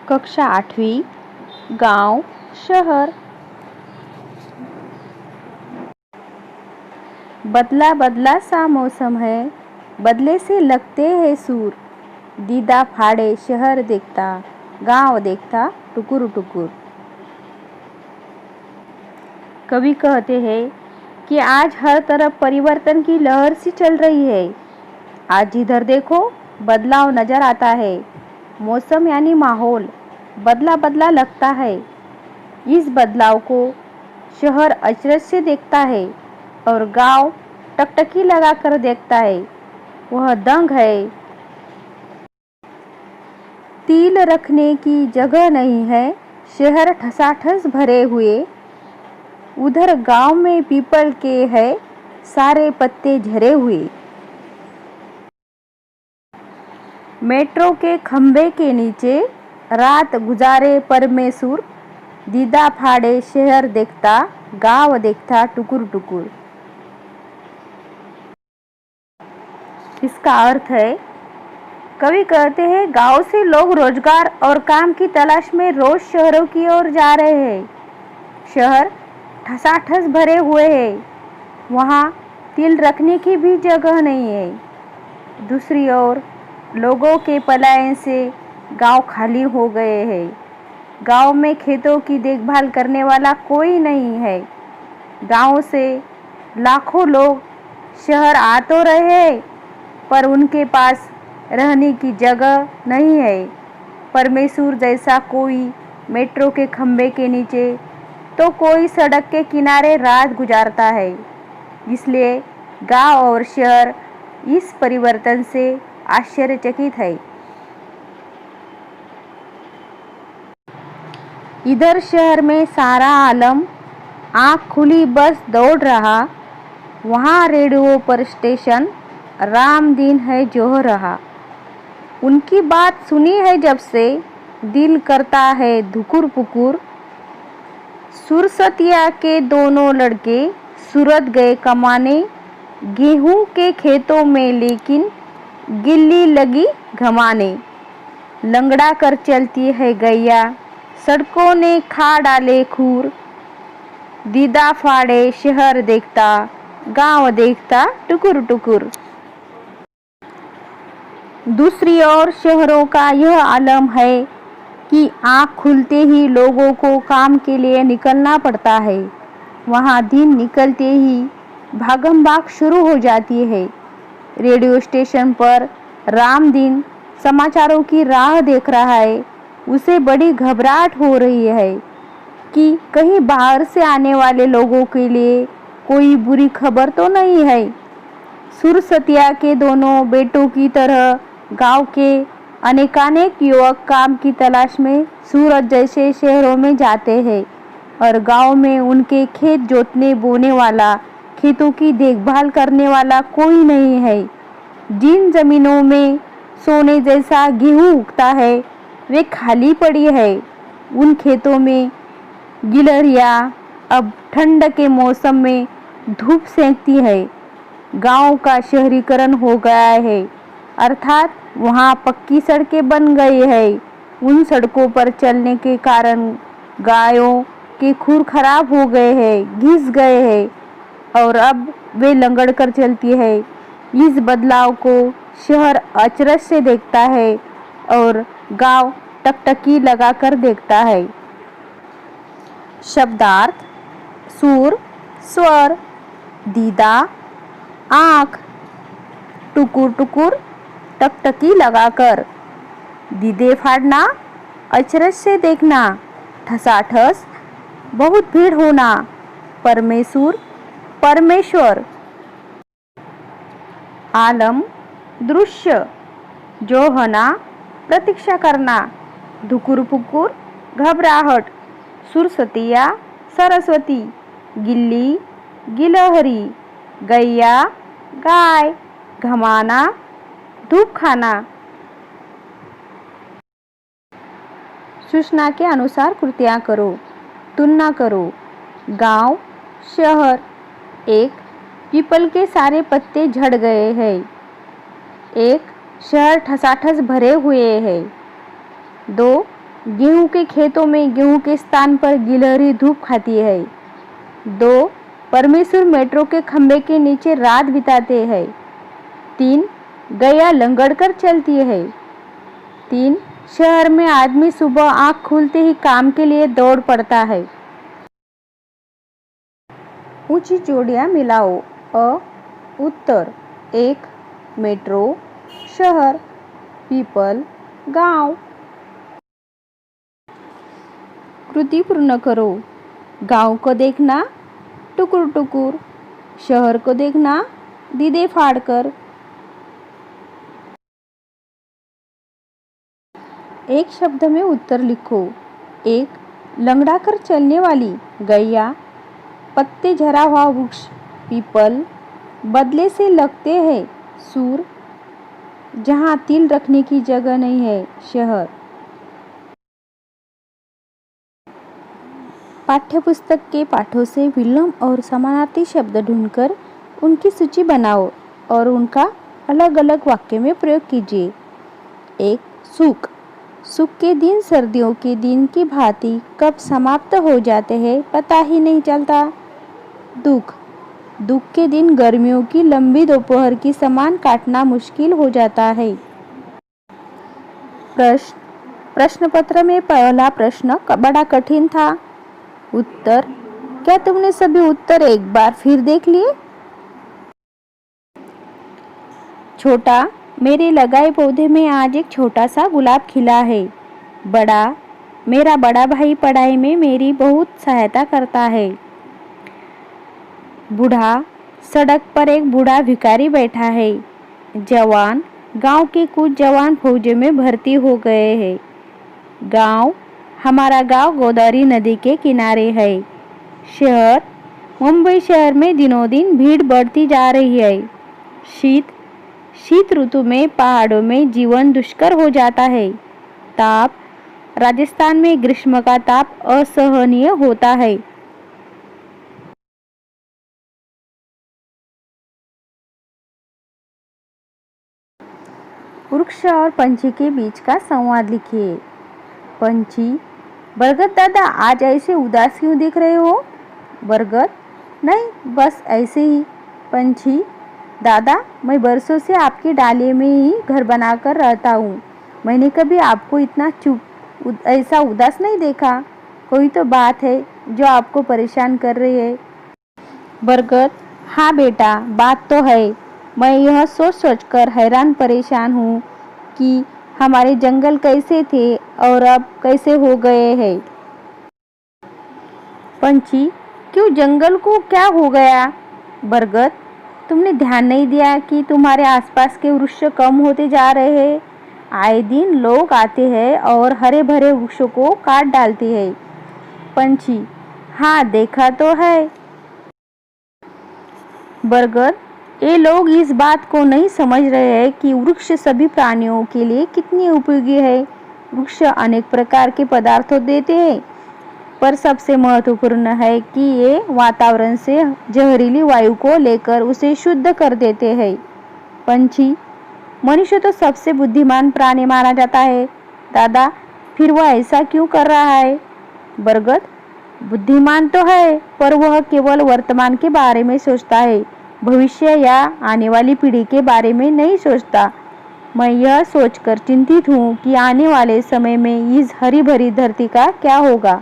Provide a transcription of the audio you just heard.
कक्षा 8वीं। गांव शहर। बदला बदला सा मौसम है, बदले से लगते हैं सुर। दीदा फाड़े शहर देखता, गांव देखता टुकुर टुकुर। कवि कहते हैं कि आज हर तरफ परिवर्तन की लहर सी चल रही है। आज जिधर देखो बदलाव नजर आता है। मौसम यानी माहौल बदला बदला लगता है। इस बदलाव को शहर अचरज से देखता है और गांव टकटकी लगाकर देखता है। वह दंग है। तिल रखने की जगह नहीं है, शहर ठसाठस भरे हुए। उधर गांव में पीपल के है सारे पत्ते झरे हुए। मेट्रो के खंबे के नीचे रात गुजारे परमेसुर। दीदा फाड़े शहर देखता, गांव देखता टुकुर टुकुर। इसका अर्थ है, कवि कहते हैं गांव से लोग रोजगार और काम की तलाश में रोज शहरों की ओर जा रहे हैं। शहर ठसाठस भरे हुए हैं, वहाँ तिल रखने की भी जगह नहीं है। दूसरी ओर लोगों के पलायन से गांव खाली हो गए हैं। गांव में खेतों की देखभाल करने वाला कोई नहीं है। गांव से लाखों लोग शहर आ तो रहे हैं, पर उनके पास रहने की जगह नहीं है। परमेश्वर जैसा कोई मेट्रो के खंबे के नीचे तो कोई सड़क के किनारे रात गुजारता है। इसलिए गांव और शहर इस परिवर्तन से आश्चर्यचकित है। इधर शहर में सारा आलम आँख खुली बस दौड़ रहा। वहाँ रेडियो पर स्टेशन राम दिन है जो रहा। उनकी बात सुनी है जब से दिल करता है धुकुर पुकुर। सुरसतिया के दोनों लड़के सूरत गए कमाने, गेहूं के खेतों में लेकिन गिल्ली लगी घमाने। लंगड़ा कर चलती है गैया, सड़कों ने खा डाले खूर। दीदा फाड़े शहर देखता, गांव देखता टुकुर टुकुर। दूसरी ओर शहरों का यह आलम है कि आँख खुलते ही लोगों को काम के लिए निकलना पड़ता है। वहाँ दिन निकलते ही भागम भाग शुरू हो जाती है। रेडियो स्टेशन पर राम दिन समाचारों की राह देख रहा है। उसे बड़ी घबराहट हो रही है कि कहीं बाहर से आने वाले लोगों के लिए कोई बुरी खबर तो नहीं है। सुरसतिया के दोनों बेटों की तरह गांव के अनेकानेक युवक काम की तलाश में सूरत जैसे शहरों में जाते हैं और गांव में उनके खेत जोतने बोने वाला, खेतों की देखभाल करने वाला कोई नहीं है। जिन जमीनों में सोने जैसा गेहूं उगता है वे खाली पड़ी है। उन खेतों में गिलहरियां अब ठंड के मौसम में धूप सेंकती है। गांव का शहरीकरण हो गया है, अर्थात वहाँ पक्की सड़कें बन गई है। उन सड़कों पर चलने के कारण गायों के खुर खराब हो गए हैं, घिस गए हैं और अब वे लंगड़ कर चलती है। इस बदलाव को शहर अचरज से देखता है और गांव टकटकी लगाकर देखता है। शब्दार्थ: सुर, स्वर, दीदा, आँख, टुकुर टुकुर, टकटकी लगाकर। दीदे फाड़ना, अचरज से देखना, ठसाठस, बहुत भीड़ होना, परमेश्वर, परमेश्वर। आलम, दृश्य, जोहना, प्रतीक्षा करना, धुकुर पुकुर, घबराहट, सुरसतिया, सरस्वती, गिल्ली, गिलहरी, गैया, गाय, घमाना, धूप खाना। सूचना के अनुसार कृतियाँ करो, तुलना करो। गांव, शहर। 1. पीपल के सारे पत्ते झड़ गए हैं। 1. शहर ठसाठस भरे हुए हैं। 2. गेहूं के खेतों में गेहूं के स्थान पर गिलहरी धूप खाती है। 2. परमेश्वर मेट्रो के खंभे के नीचे रात बिताते हैं। 3. गैया लंगड़ कर चलती है। 3. शहर में आदमी सुबह आँख खुलते ही काम के लिए दौड़ पड़ता है। ऊंची जोड़ियां मिलाओ। उत्तर 1. मेट्रो, शहर, पीपल, गांव। कृति पूर्ण करो। गांव को देखना टुकुर टुकुर, शहर को देखना दीदे फाड़कर। एक शब्द में उत्तर लिखो। 1. लंगड़ा कर चलने वाली गैया, पत्ते झरा हुआ वृक्ष पीपल, बदले से लगते हैं सूर, जहाँ तिल रखने की जगह नहीं है शहर। पाठ्यपुस्तक के पाठों से विलोम और समानार्थी शब्द ढूंढकर उनकी सूची बनाओ और उनका अलग अलग वाक्य में प्रयोग कीजिए। 1. सुख। सुख के दिन सर्दियों के दिन की भांति कब समाप्त हो जाते हैं पता ही नहीं चलता। दुख। दुख के दिन गर्मियों की लंबी दोपहर की समान काटना मुश्किल हो जाता है। प्रश्न। प्रश्न पत्र में पहला प्रश्न बड़ा कठिन था। उत्तर। क्या तुमने सभी उत्तर एक बार फिर देख लिए? छोटा। मेरे लगाए पौधे में आज एक छोटा सा गुलाब खिला है। बड़ा। मेरा बड़ा भाई पढ़ाई में मेरी बहुत सहायता करता है। बूढ़ा। सड़क पर एक बूढ़ा भिखारी बैठा है। जवान। गांव के कुछ जवान फौज में भर्ती हो गए हैं। गांव। हमारा गांव गोदावरी नदी के किनारे है। शहर। मुंबई शहर में दिनों दिन भीड़ बढ़ती जा रही है। शीत। शीत ऋतु में पहाड़ों में जीवन दुष्कर हो जाता है। ताप। राजस्थान में ग्रीष्म का ताप असहनीय होता है। वृक्ष और पंछी के बीच का संवाद लिखिए। पंछी। बरगद दादा, आज ऐसे उदास क्यों दिख रहे हो? बरगद। नहीं, बस ऐसे ही। पंछी। दादा, मैं बरसों से आपकी डाली में ही घर बनाकर रहता हूँ। मैंने कभी आपको इतना चुप ऐसा उदास नहीं देखा। कोई तो बात है जो आपको परेशान कर रही है। बरगद। हाँ बेटा, बात तो है। मैं यह सोच सोचकर हैरान परेशान हूँ कि हमारे जंगल कैसे थे और अब कैसे हो गए हैं। पंछी। क्यों, जंगल को क्या हो गया? बरगद। तुमने ध्यान नहीं दिया कि तुम्हारे आसपास के वृक्ष कम होते जा रहे हैं। आए दिन लोग आते हैं और हरे भरे वृक्षों को काट डालते हैं। पंछी। हाँ, देखा तो है। बरगद। ये लोग इस बात को नहीं समझ रहे हैं कि वृक्ष सभी प्राणियों के लिए कितनी उपयोगी है। वृक्ष अनेक प्रकार के पदार्थों देते हैं, पर सबसे महत्वपूर्ण है कि ये वातावरण से जहरीली वायु को लेकर उसे शुद्ध कर देते हैं। पंछी। मनुष्य तो सबसे बुद्धिमान प्राणी माना जाता है। दादा, फिर वह ऐसा क्यों कर रहा है? बरगद। बुद्धिमान तो है, पर वह केवल वर्तमान के बारे में सोचता है, भविष्य या आने वाली पीढ़ी के बारे में नहीं सोचता। मैं यह सोचकर चिंतित हूँ कि आने वाले समय में इस हरी भरी धरती का क्या होगा।